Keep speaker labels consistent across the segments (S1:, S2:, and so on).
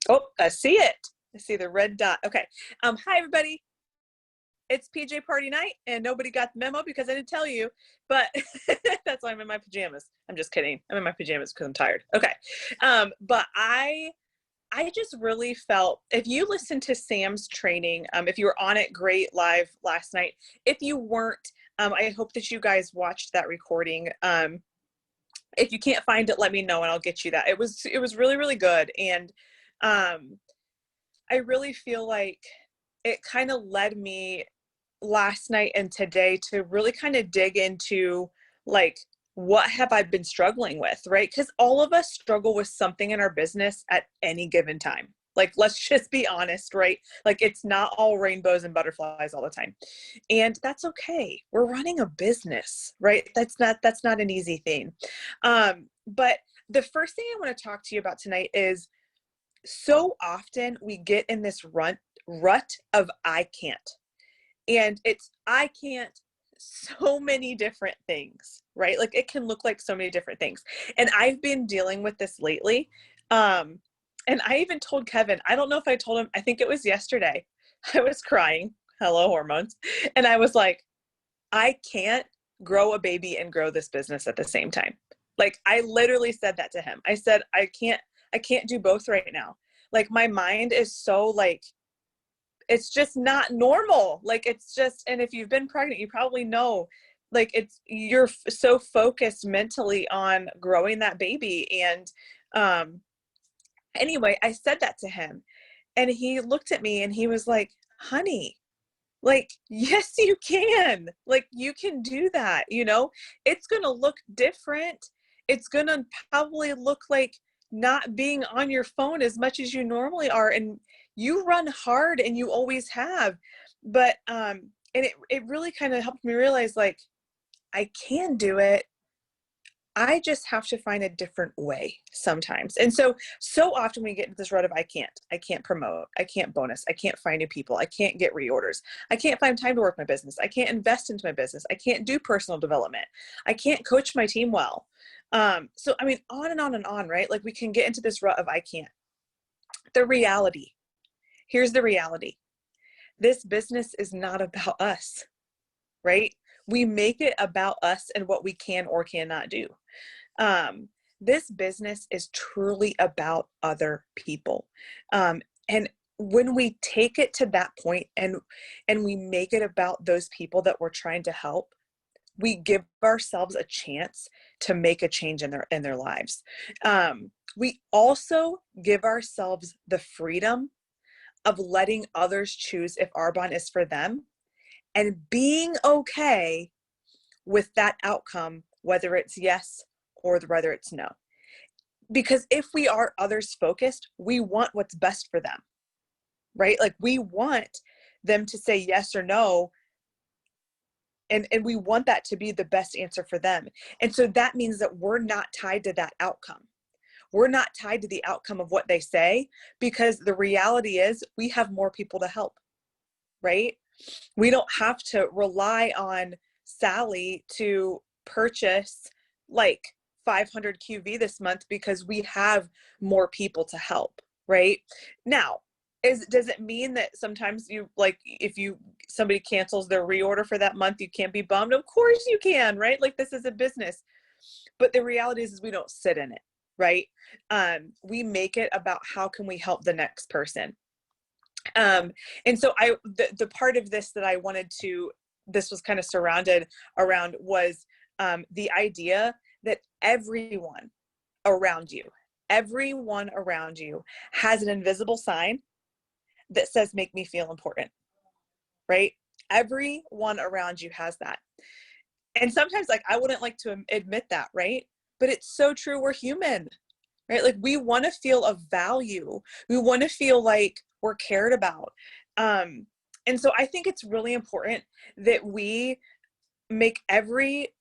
S1: Oh, I see it. I see the red dot. Okay. Hi everybody. It's PJ party night and nobody got the memo because I didn't tell you, but that's why I'm in my pajamas. I'm just kidding. I'm in my pajamas because I'm tired. Okay. But I just really felt, if you listened to Sam's training, if you were on it, great, live last night. If you weren't, I hope that you guys watched that recording. If you can't find it, let me know and I'll get you that. It was really, really good. And I really feel like it kind of led me last night and today to really kind of dig into, like, what have I been struggling with, right? Because all of us struggle with something in our business at any given time. Like, let's just be honest, right? Like, it's not all rainbows and butterflies all the time. And that's okay. We're running a business, right? That's not an easy thing. But the first thing I want to talk to you about tonight is, so often we get in this rut of I can't. And it's I can't so many different things, right? Like, it can look like so many different things. And I've been dealing with this lately. And I even told Kevin, I don't know if I told him, I think it was yesterday. I was crying. Hello, hormones. And I was like, I can't grow a baby and grow this business at the same time. Like, I literally said that to him. I said, I can't do both right now. Like, my mind is so, like, it's just not normal. Like, it's just, and if you've been pregnant, you probably know, like, you're so focused mentally on growing that baby. And anyway, I said that to him and he looked at me and he was like, honey, like, yes, you can. Like, you can do that. It's going to look different. It's going to probably look like not being on your phone as much as you normally are. And you run hard and you always have. But, and it really kind of helped me realize, like, I can do it. I just have to find a different way sometimes. And so often we get into this rut of I can't promote, I can't bonus, I can't find new people, I can't get reorders, I can't find time to work my business, I can't invest into my business, I can't do personal development, I can't coach my team well. So, I mean, on and on and on, right? Like, we can get into this rut of I can't. Here's the reality. This business is not about us, right? We make it about us and what we can or cannot do. This business is truly about other people. And when we take it to that point and we make it about those people that we're trying to help, we give ourselves a chance to make a change in their lives. We also give ourselves the freedom of letting others choose if Arbonne is for them, and being okay with that outcome, whether it's yes or whether it's no. Because if we are others focused, we want what's best for them, right? Like, we want them to say yes or no. And we want that to be the best answer for them. And so that means that we're not tied to that outcome. We're not tied to the outcome of what they say, because the reality is we have more people to help, right? We don't have to rely on Sally to purchase like 500 QV this month because we have more people to help, right? Now, does it mean that sometimes you, like, if somebody cancels their reorder for that month, you can't be bummed? Of course you can, right? Like, this is a business. But the reality is we don't sit in it, right? We make it about how can we help the next person. And so the part of this that I wanted to, this was kind of surrounded around, was the idea that everyone around you has an invisible sign that says, make me feel important, right? Everyone around you has that. And sometimes, like, I wouldn't like to admit that, right? But it's so true. We're human, right? Like, we want to feel of value. We want to feel like we're cared about. And so I think it's really important that we make every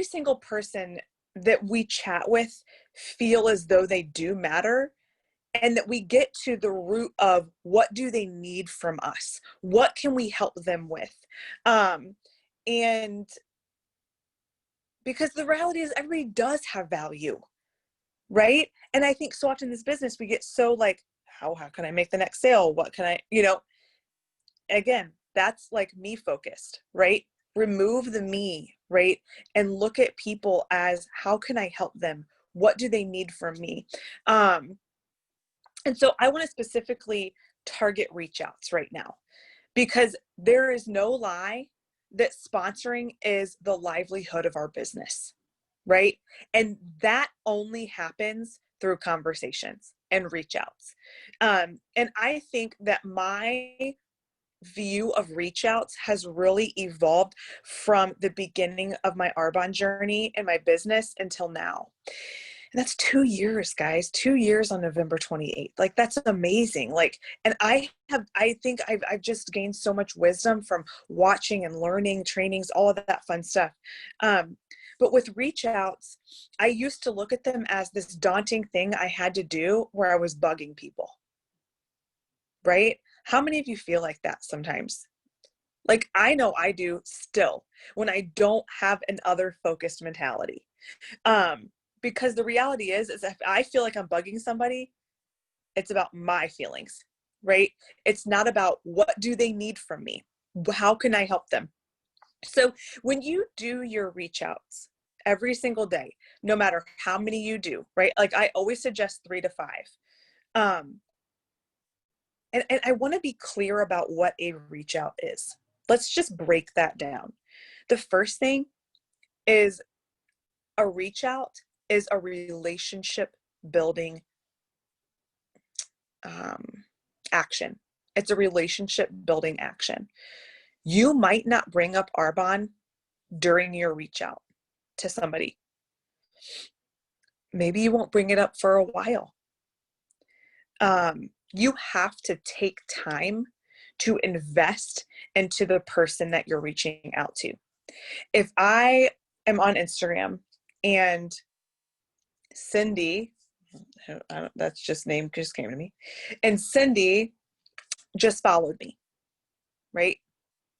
S1: single person that we chat with feel as though they do matter, and that we get to the root of what do they need from us? What can we help them with? And because the reality is everybody does have value. right? And I think so often in this business, we get so like, how can I make the next sale? What can I, again, that's like me focused, right? Remove the me, right? And look at people as, how can I help them? What do they need from me? And so I want to specifically target reach outs right now, because there is no lie that sponsoring is the livelihood of our business, right? And that only happens through conversations and reach outs. And I think that my view of reach outs has really evolved from the beginning of my Arbonne journey in my business until now. And that's 2 years, guys, 2 years on November 28th. Like, that's amazing. Like, and I think I've just gained so much wisdom from watching and learning trainings, all of that fun stuff. But with reach outs, I used to look at them as this daunting thing I had to do where I was bugging people, right? How many of you feel like that sometimes? Like, I know I do still when I don't have an other focused mentality. Because the reality is if I feel like I'm bugging somebody, it's about my feelings, right? It's not about what do they need from me? How can I help them? So when you do your reach outs every single day, no matter how many you do, right? Like, I always suggest 3 to 5. And I want to be clear about what a reach out is. Let's just break that down. The first thing is, a reach out is a relationship building action. It's a relationship building action. You might not bring up Arbonne during your reach out to somebody. Maybe you won't bring it up for a while. You have to take time to invest into the person that you're reaching out to. If I am on Instagram and Cindy, that's just name just came to me, and Cindy just followed me, right?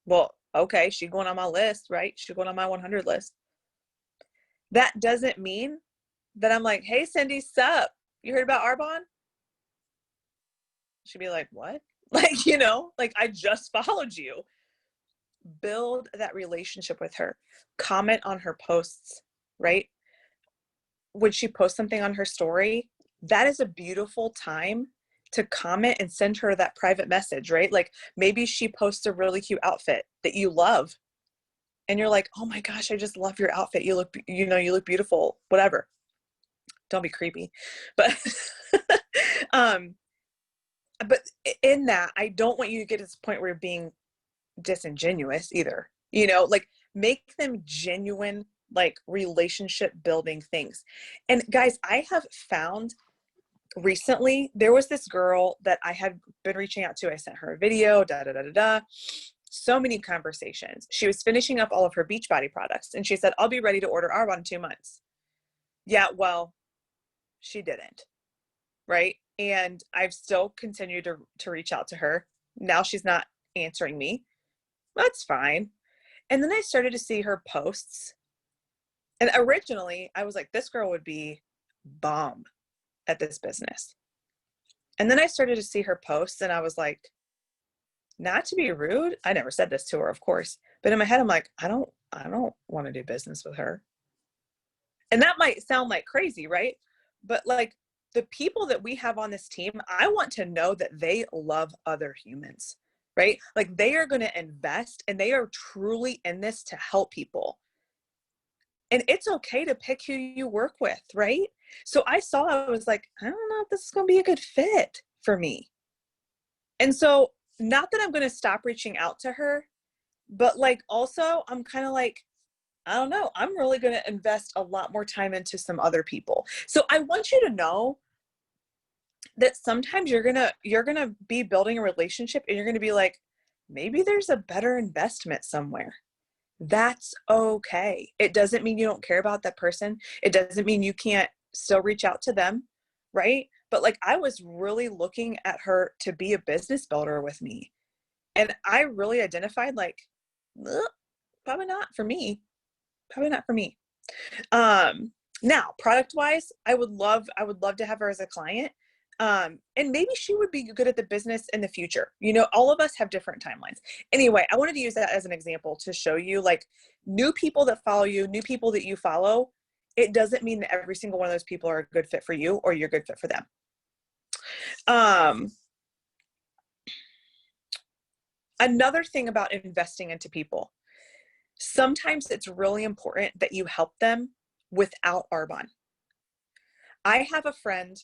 S1: Well, okay, she's going on my list, right? She's going on my 100 list. That doesn't mean that I'm like, hey, Cindy, sup? You heard about Arbonne? She'd be like, what? Like, like, I just followed you. Build that relationship with her. Comment on her posts, right? When she posts something on her story, that is a beautiful time to comment and send her that private message, right? Like, maybe she posts a really cute outfit that you love, and you're like, oh my gosh, I just love your outfit. You look beautiful, whatever. Don't be creepy. But, but in that, I don't want you to get to this point where you're being disingenuous either, like, make them genuine, like, relationship building things. And guys, I have found recently, there was this girl that I had been reaching out to. I sent her a video, so many conversations. She was finishing up all of her Beachbody products, and she said, I'll be ready to order Arbonne in 2 months. Yeah, well, she didn't, right? And I've still continued to reach out to her. Now she's not answering me. That's fine. And then I started to see her posts. And originally I was like, this girl would be bomb at this business. And then I started to see her posts, and I was like, not to be rude, I never said this to her, of course, but in my head, I'm like, I don't want to do business with her. And that might sound like crazy, right? But like, the people that we have on this team, I want to know that they love other humans, right? Like, they are going to invest, and they are truly in this to help people. And it's okay to pick who you work with, right? So I was like, I don't know if this is going to be a good fit for me. And so, not that I'm going to stop reaching out to her, but like, also I'm kind of like, I don't know, I'm really going to invest a lot more time into some other people. So I want you to know that sometimes you're going to be building a relationship, and you're going to be like, maybe there's a better investment somewhere. That's okay. It doesn't mean you don't care about that person. It doesn't mean you can't still reach out to them, right? But like, I was really looking at her to be a business builder with me. And I really identified like, probably not for me. Probably not for me. Now, product wise, I would love to have her as a client. And maybe she would be good at the business in the future. You know, all of us have different timelines. Anyway, I wanted to use that as an example to show you, like, new people that follow you, new people that you follow, it doesn't mean that every single one of those people are a good fit for you or you're a good fit for them. Another thing about investing into people, sometimes it's really important that you help them without Arbonne. I have a friend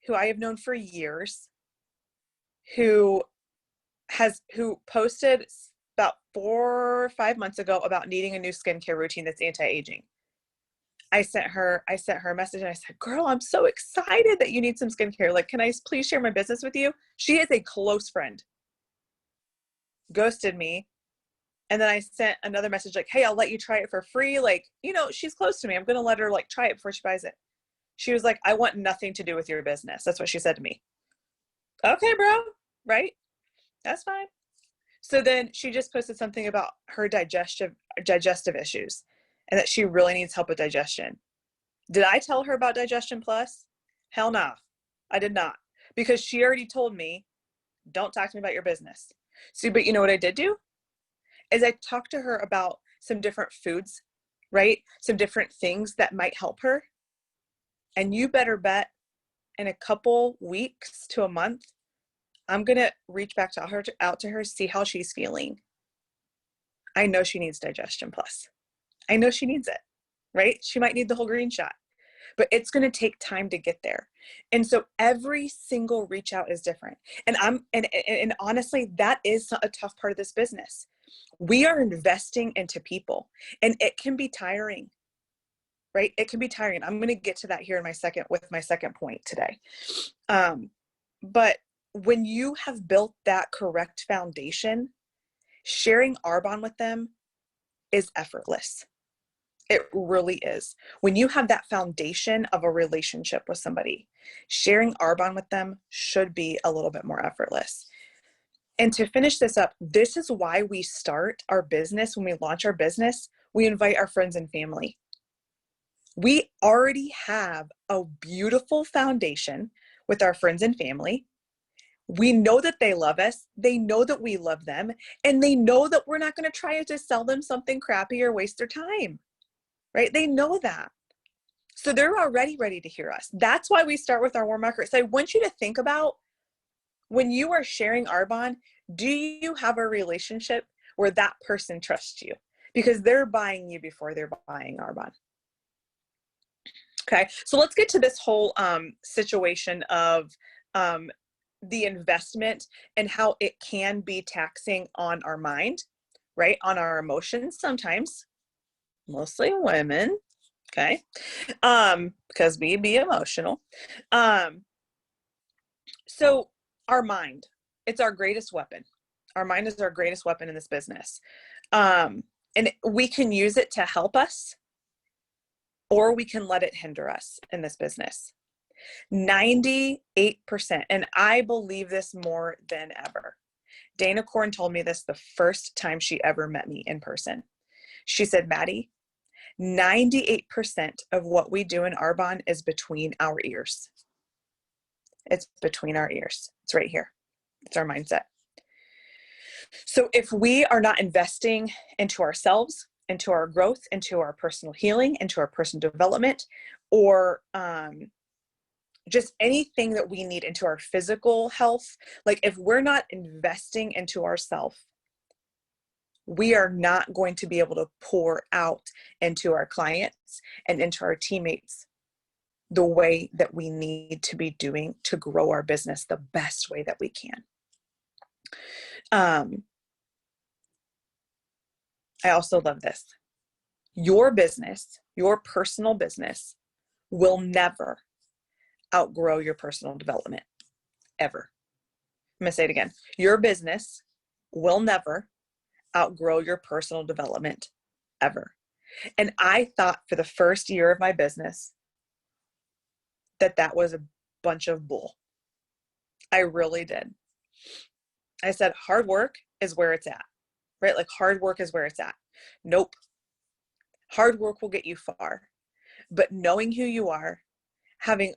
S1: who I have known for years who posted about 4 or 5 months ago about needing a new skincare routine that's anti-aging. I sent her a message and I said, girl, I'm so excited that you need some skincare. Like, can I please share my business with you? She is a close friend. Ghosted me. And then I sent another message like, hey, I'll let you try it for free. Like, you know, she's close to me. I'm going to let her like try it before she buys it. She was like, I want nothing to do with your business. That's what she said to me. Okay, bro. Right? That's fine. So then she just posted something about her digestive issues and that she really needs help with digestion. Did I tell her about Digestion Plus? Hell no, I did not, because she already told me, don't talk to me about your business. See, but you know what I did do? Is I talked to her about some different foods, right? Some different things that might help her. And you better bet in a couple weeks to a month, I'm going to reach back out to her, see how she's feeling. I know she needs Digestion Plus. I know she needs it, right? She might need the whole green shot, but it's going to take time to get there. And so every single reach out is different. And honestly, that is a tough part of this business. We are investing into people and it can be tiring, right? It can be tiring. I'm going to get to that here in my second point today. But when you have built that correct foundation, sharing Arbonne with them is effortless. It really is. When you have that foundation of a relationship with somebody, sharing Arbonne with them should be a little bit more effortless. And to finish this up, this is why we start our business. When we launch our business, we invite our friends and family. We already have a beautiful foundation with our friends and family. We know that they love us. They know that we love them. And they know that we're not going to try to sell them something crappy or waste their time, right? They know that. So they're already ready to hear us. That's why we start with our warm market. So I want you to think about, when you are sharing Arbonne, do you have a relationship where that person trusts you? Because they're buying you before they're buying Arbonne. Okay, so let's get to this whole situation of the investment and how it can be taxing on our mind, right? On our emotions sometimes, mostly women, okay? Because we be emotional. So our mind, it's our greatest weapon. Our mind is our greatest weapon in this business. And we can use it to help us, or we can let it hinder us in this business. 98%, and I believe this more than ever. Dana Corn told me this the first time she ever met me in person. She said, Maddie, 98% of what we do in Arbonne is between our ears. It's between our ears. It's right here. It's our mindset. So if we are not investing into ourselves, into our growth, into our personal healing, into our personal development, or just anything that we need into our physical health, like if we're not investing into ourselves, we are not going to be able to pour out into our clients and into our teammates the way that we need to be doing to grow our business the best way that we can. I also love this. Your business, your personal business, will never outgrow your personal development, ever. I'm going to say it again. Your business will never outgrow your personal development, ever. And I thought for the first year of my business that was a bunch of bull. I really did. I said, hard work is where it's at, right? Like hard work is where it's at. Nope. Hard work will get you far, But knowing who you are, having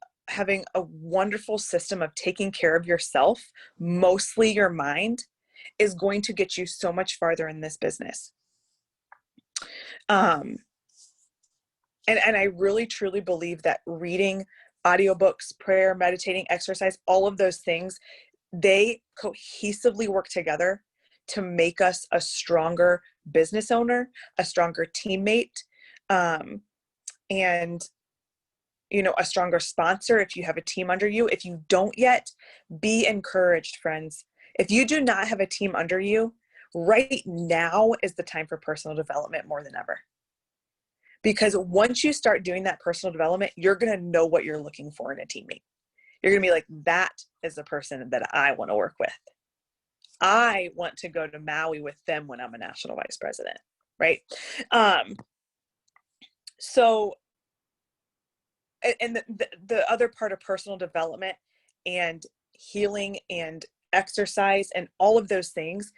S1: a wonderful system of taking care of yourself, mostly your mind, is going to get you so much farther in this business. And I really truly believe that reading, audiobooks, prayer, meditating, exercise, all of those things, they cohesively work together to make us a stronger business owner, a stronger teammate, and a stronger sponsor if you have a team under you. If you don't yet, be encouraged, friends. If you do not have a team under you, right now is the time for personal development more than ever. Because once you start doing that personal development, you're going to know what you're looking for in a teammate. You're going to be like, that is the person that I want to work with. I want to go to Maui with them when I'm a national vice president, right? So, and the other part of personal development and healing and exercise and all of those things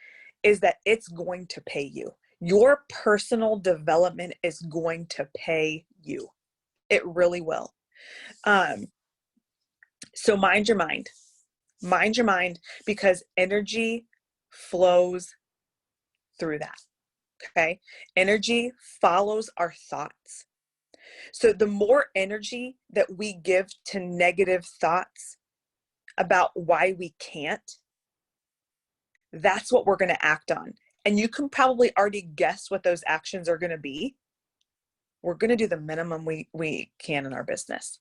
S1: is that it's going to pay you. Your personal development is going to pay you. It really will. So mind your mind. Mind your mind, because energy flows through that. Okay? Energy follows our thoughts. So the more energy that we give to negative thoughts about why we can't, that's what we're going to act on. And you can probably already guess what those actions are going to be. We're going to do the minimum we can in our business.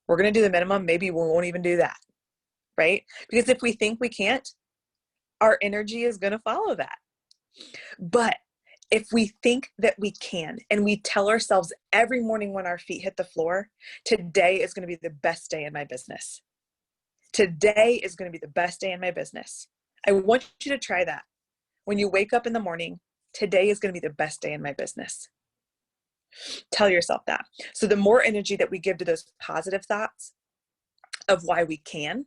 S1: We're going to do the minimum. Maybe we won't even do that, right? Because if we think we can't, our energy is going to follow that. But if we think that we can, and we tell ourselves every morning when our feet hit the floor, today is going to be the best day in my business. Today is going to be the best day in my business. I want you to try that. When you wake up in the morning, today is going to be the best day in my business. Tell yourself that. So the more energy that we give to those positive thoughts of why we can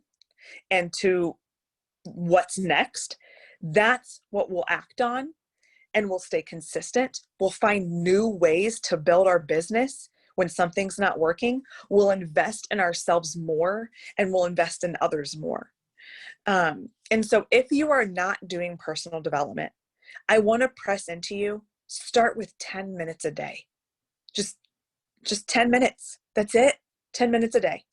S1: and to what's next, that's what we'll act on, and we'll stay consistent. We'll find new ways to build our business when something's not working. We'll invest in ourselves more, and we'll invest in others more. And so if you are not doing personal development, I want to press into you. Start with 10 minutes a day. Just 10 minutes. That's it. 10 minutes a day.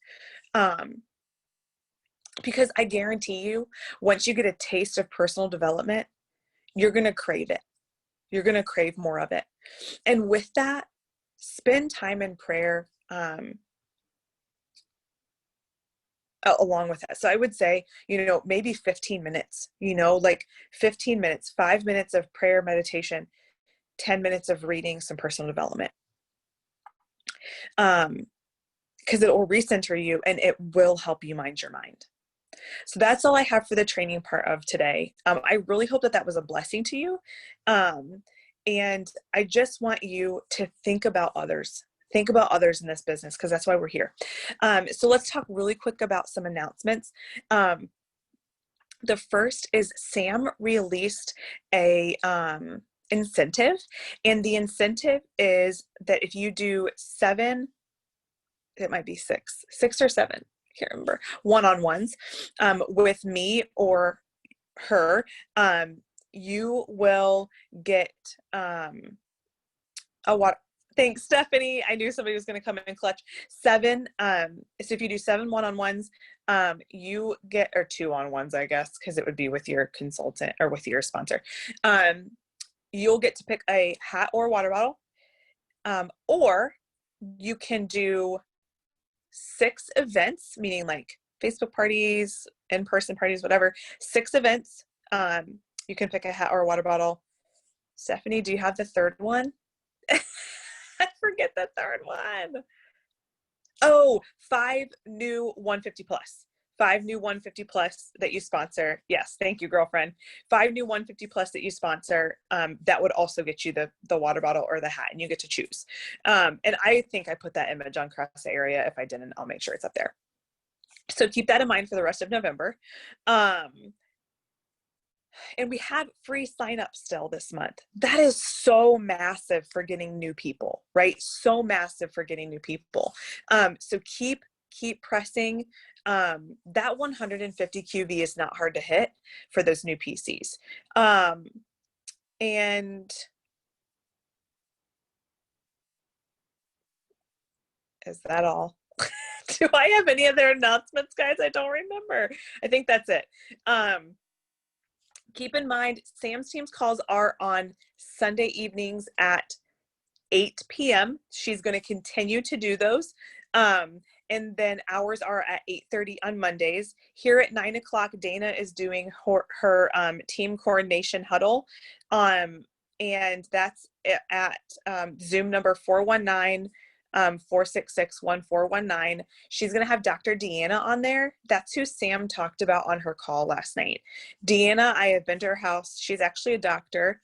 S1: Because I guarantee you, once you get a taste of personal development, you're going to crave it. You're going to crave more of it. And with that, spend time in prayer along with that. So I would say, maybe 15 minutes, like 15 minutes, 5 minutes of prayer, meditation, 10 minutes of reading, some personal development. Because it will recenter you and it will help you mind your mind. So that's all I have for the training part of today. I really hope that was a blessing to you. And I just want you to think about others. Think about others in this business, because that's why we're here. So let's talk really quick about some announcements. The first is Sam released a incentive, and the incentive is that if you do 7, it might be 6 or 7, can't remember, one-on-ones with me or her, you will get a what? Thanks, Stephanie. I knew somebody was going to come in clutch. 7. So if you do 7 one-on-ones, you get, or 2-on-ones, I guess, because it would be with your consultant or with your sponsor. You'll get to pick a hat or a water bottle, or you can do 6 events, meaning like Facebook parties, in-person parties, whatever. 6 events. You can pick a hat or a water bottle. Stephanie, do you have the third one? I forget the third one. Oh, 5 new 150 plus. 5 new 150 plus that you sponsor. Yes, thank you, girlfriend. 5 new 150 plus that you sponsor. That would also get you the water bottle or the hat, and you get to choose. And I think I put that image on Cross Area. If I didn't, I'll make sure it's up there. So keep that in mind for the rest of November. And we have free sign up still this month. That is so massive for getting new people, right? So massive for getting new people. So keep pressing. That 150 QV is not hard to hit for those new PCs. And is that all? Do I have any other announcements, guys? I don't remember. I think that's it. Keep in mind, Sam's Teams calls are on Sunday evenings at 8 p.m. She's going to continue to do those. And then ours are at 8:30 on Mondays. Here at 9 o'clock, Dana is doing her team coordination huddle. And that's at Zoom number 419 466-1419. She's going to have Dr. Deanna on there. That's who Sam talked about on her call last night. Deanna, I have been to her house. She's actually a doctor,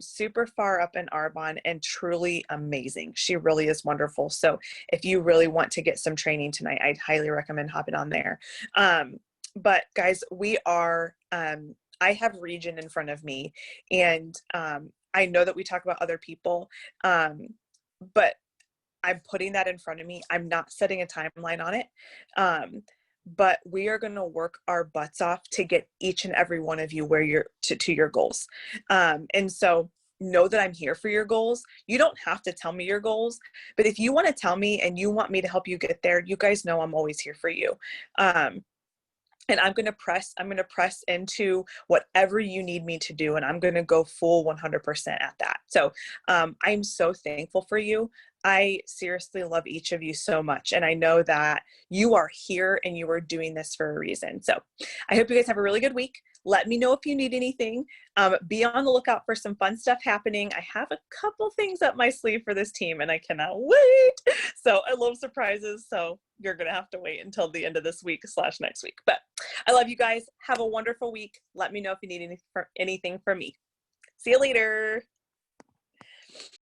S1: super far up in Arbonne, and truly amazing. She really is wonderful. So if you really want to get some training tonight, I'd highly recommend hopping on there. But guys, we are, I have Region in front of me, and I know that we talk about other people, but I'm putting that in front of me. I'm not setting a timeline on it. But we are going to work our butts off to get each and every one of you where you're to your goals. And so know that I'm here for your goals. You don't have to tell me your goals, but if you want to tell me and you want me to help you get there, you guys know I'm always here for you. And I'm going to press into whatever you need me to do. And I'm going to go full 100% at that. So I'm so thankful for you. I seriously love each of you so much. And I know that you are here and you are doing this for a reason. So I hope you guys have a really good week. Let me know if you need anything. Be on the lookout for some fun stuff happening. I have a couple things up my sleeve for this team and I cannot wait. So I love surprises. So you're going to have to wait until the end of this week / next week. But I love you guys. Have a wonderful week. Let me know if you need anything from me. See you later.